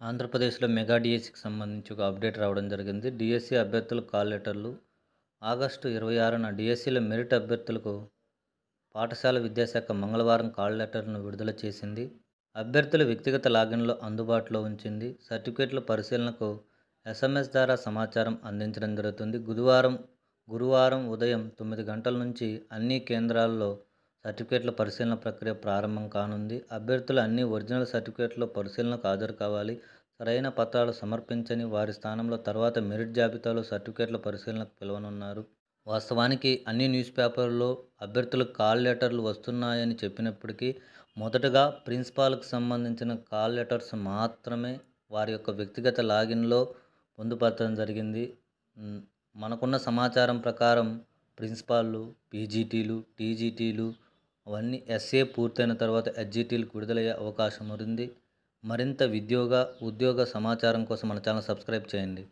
ఆంధ్రప్రదేశ్‌లో మెగా డీఎస్సీకి సంబంధించి ఒక అప్డేట్ రావడం జరిగింది. డీఎస్సీ అభ్యర్థులకు కాల్ లెటర్లు. ఆగస్టు 26న డీఎస్సీలో మెరిట్ అభ్యర్థులకు పాఠశాల విద్యాశాఖ మంగళవారం కాల్ లెటర్‌ను విడుదల చేసింది. అభ్యర్థుల వ్యక్తిగత లాగిన్‌లో అందుబాటులో ఉంచింది. సర్టిఫికేట్ల పరిశీలనకు ఎస్ఎంఎస్ ద్వారా సమాచారం అందించడం జరుగుతుంది. గురువారం ఉదయం 9 గంటల నుంచి అన్ని కేంద్రాల్లో సర్టిఫికేట్ల పరిశీలన ప్రక్రియ ప్రారంభం కానుంది. అభ్యర్థులు అన్ని ఒరిజినల్ సర్టిఫికేట్ల పరిశీలనకు హాజరు కావాలి. సరైన పత్రాలు సమర్పించని వారి స్థానంలో తర్వాత మెరిట్ జాబితాలో సర్టిఫికేట్ల పరిశీలనకు పిలవనున్నారు. వాస్తవానికి అన్ని న్యూస్ పేపర్లలో అభ్యర్థులకు కాల్ లెటర్లు వస్తున్నాయని చెప్పినప్పటికీ మొదటగా ప్రిన్సిపాల్కు సంబంధించిన కాల్ లెటర్స్ మాత్రమే వారి యొక్క వ్యక్తిగత లాగిన్లో పొందుపరచడం జరిగింది. మనకున్న సమాచారం ప్రకారం ప్రిన్సిపాల్లు, పీజీటీలు, టీజీటీలు అవన్నీ ఎస్ఏ పూర్తయిన తర్వాత హెచ్జీటీలకు విడుదలయ్యే అవకాశం ఉంది. మరింత ఉద్యోగ సమాచారం కోసం మన ఛానల్ సబ్స్క్రైబ్ చేయండి.